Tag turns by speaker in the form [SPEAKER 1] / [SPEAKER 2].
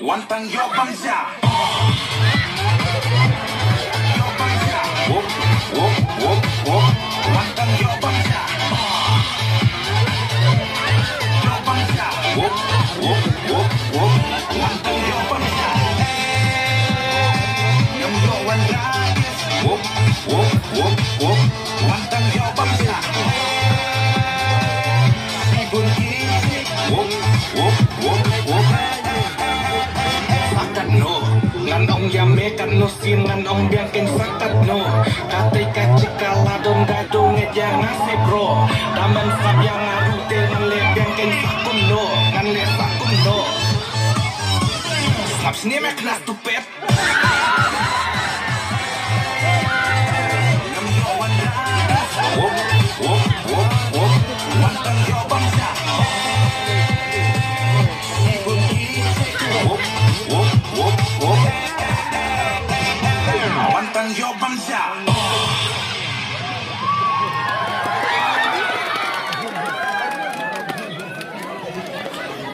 [SPEAKER 1] Wantang yo bangsa. Wop wop wop wop. Wantang yo bangsa. Yo bangsa. Wop wop wop wop. Wantang yo bangsa. Ngam yo wanragis. Wop wop wop wop. Wantang yo bangsa. Sibun kisik. Wop wop wop wop. Sakat no. Ngan ong yame kan no sin ngan ong biang ken sakat no. Katai kacik kaladon gadung ngejang ngasih bro. Daman sab yang ngarute nganle biang ken sakun no. Nganle sakun no. Snap sini mek nas tupet.